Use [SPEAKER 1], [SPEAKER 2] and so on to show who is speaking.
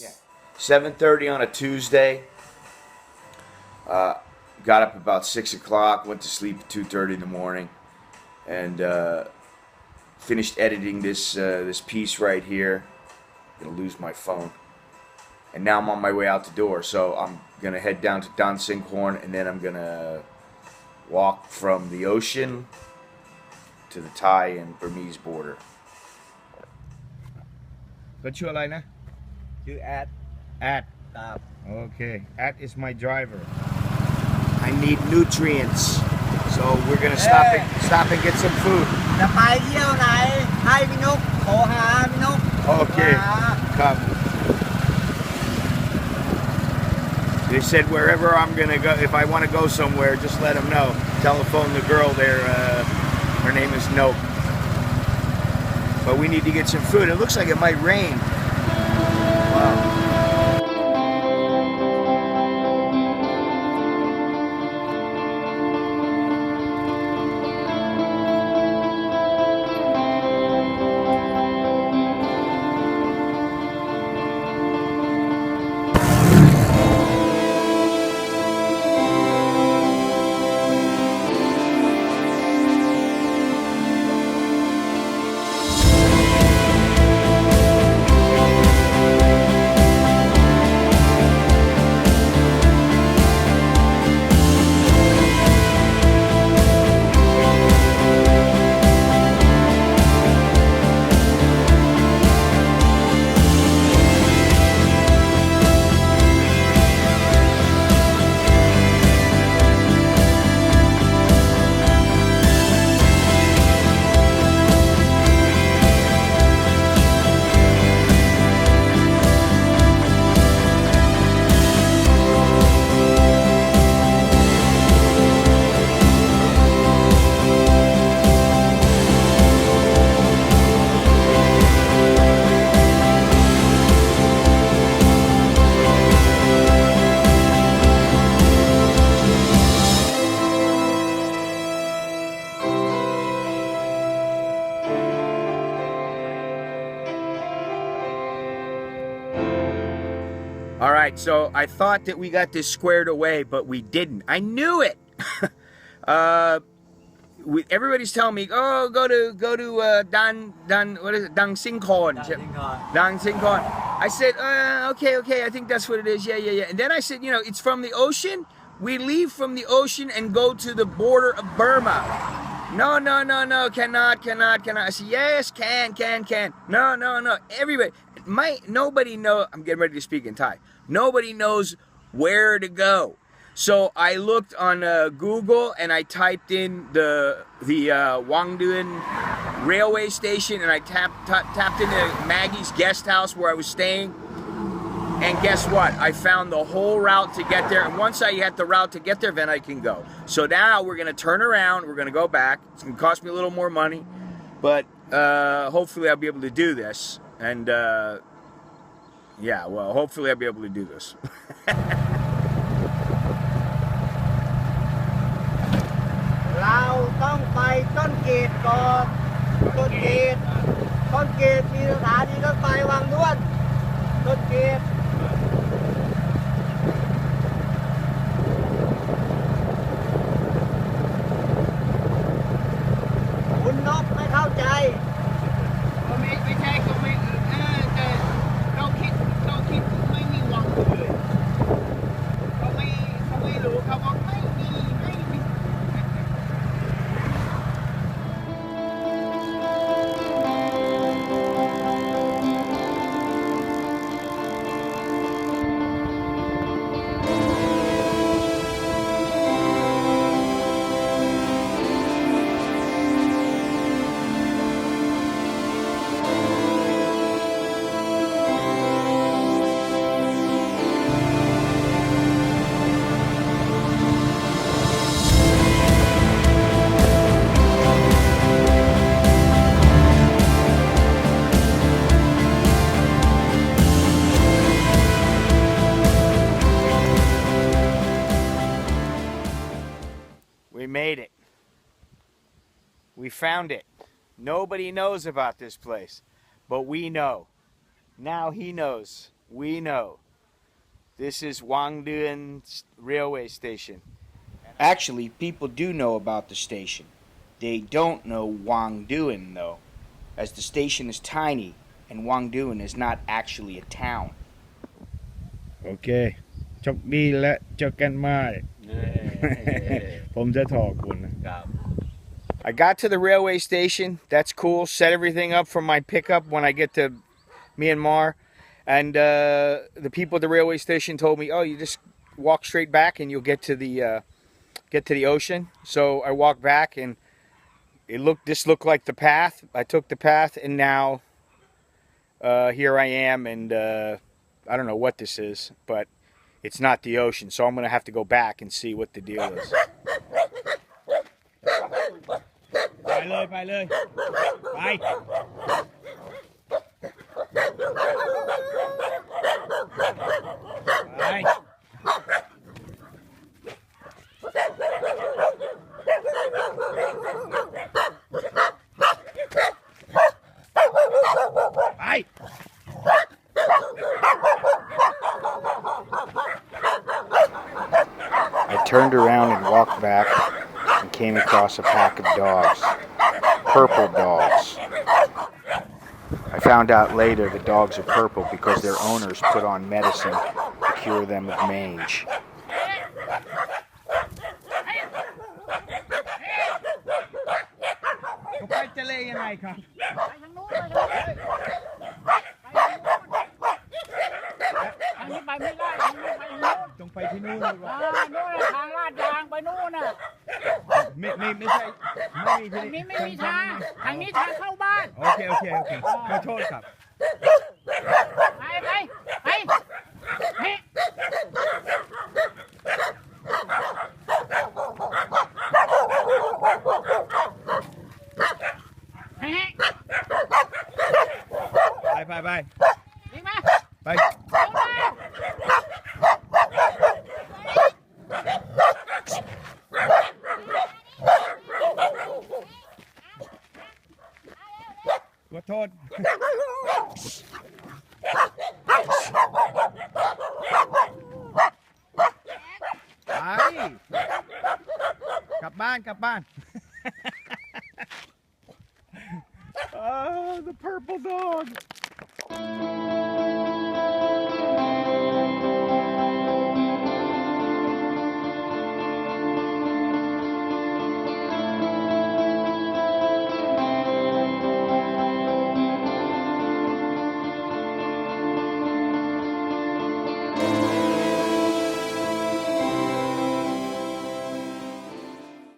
[SPEAKER 1] Yeah. 7:30 on a Tuesday. Got up about 6 o'clock. Went to sleep at 2:30 in the morning, and finished editing this piece right here. Gonna lose my phone, and now I'm on my way out the door. So I'm gonna head down to Don Sinkhorn, and then I'm gonna walk from the ocean to the Thai and Burmese border. ก็ชื่ออะไรนะ
[SPEAKER 2] ชื่อแอด
[SPEAKER 1] At
[SPEAKER 2] ครับ
[SPEAKER 1] okay At is my driver. I need nutrients, so we're gonna stop and get some food.
[SPEAKER 2] จะไปเที่ยวไหนให้พี่นกโทรหาพี่นก
[SPEAKER 1] Okay,
[SPEAKER 2] โทรหา
[SPEAKER 1] come. They said wherever I'm gonna go, if I want to go somewhere, just let them know. Telephone the girl there. Her name is Nope. But we need to get some food. It looks like it might rain. Wow. Alright, so I thought that we got this squared away, but we didn't. I knew it! Everybody's telling me, oh, go to what is it? Dang Sinkhorn. Dang Sinkhorn. I said, okay, I think that's what it is. Yeah. And then I said, it's from the ocean. We leave from the ocean and go to the border of Burma. No, cannot. I said, yes, can. No. Everybody, nobody knows. I'm getting ready to speak in Thai. Nobody knows where to go. So I looked on Google and I typed in the Wangduen railway station, and I tapped into Maggie's guest house where I was staying. And guess what? I found the whole route to get there. And once I had the route to get there, then I can go. So now we're going to turn around. We're going to go back. It's going to cost me a little more money. But hopefully I'll be able to do this. And yeah, well, hopefully I'll be able to do this.
[SPEAKER 2] เราต้องไปต้นเกตก่อนต้นเกตมีสถานีรถไฟวังด้วนต้นเกตคุณนกไม่เข้าใจก็ไม่ใช่ก็ไม่แต่เราคิดไม่มีวังเลยเขาไม่รู้เขาบอกไม่มี
[SPEAKER 1] We made it. We found it. Nobody knows about this place. but we know. Now he knows. We know. This is Wangduen railway station. Actually, people do know about the station. They don't know Wangduen though, as the station is tiny and Wangduen is not actually a town.
[SPEAKER 3] โอเคโชคดีและเจอกันใหม่ ผมจะถอคุณนะ
[SPEAKER 1] I got to the railway station. That's cool. Set everything up for my pickup when I get to Myanmar. And the people at the railway station told me, "Oh, you just walk straight back and you'll get to the ocean." So I walked back, and this looked like the path. I took the path, and now here I am, and I don't know what this is, but it's not the ocean. So I'm gonna have to go back and see what the deal is.
[SPEAKER 3] ไปเลยไป
[SPEAKER 1] I turned around and walked back and came across a pack of dogs. Purple dogs. I found out later the dogs are purple because their owners put on medicine to cure them of mange.
[SPEAKER 3] ไปทะเลยังไงครับ
[SPEAKER 2] ไปทางนู้นไปทางนู้นทางนี้ไปไม่ได้ทางนี้ไปทางนู้น
[SPEAKER 3] ต้องไปที่นู่นดีกว่า
[SPEAKER 2] นู่นทางลาดยางไปนู่นน่ะ
[SPEAKER 3] ไม่ใช่ไม่มี
[SPEAKER 2] ทางนี้ไม่มีทางทางนี้ทางเข้าบ้าน
[SPEAKER 3] โอเคขอโทษครับ
[SPEAKER 2] ไปเฮ้
[SPEAKER 3] ไป
[SPEAKER 2] ยิงมา
[SPEAKER 3] ไป
[SPEAKER 2] เอามา
[SPEAKER 3] ขอโทษไปกลับบ้าน Oh, the purple dog.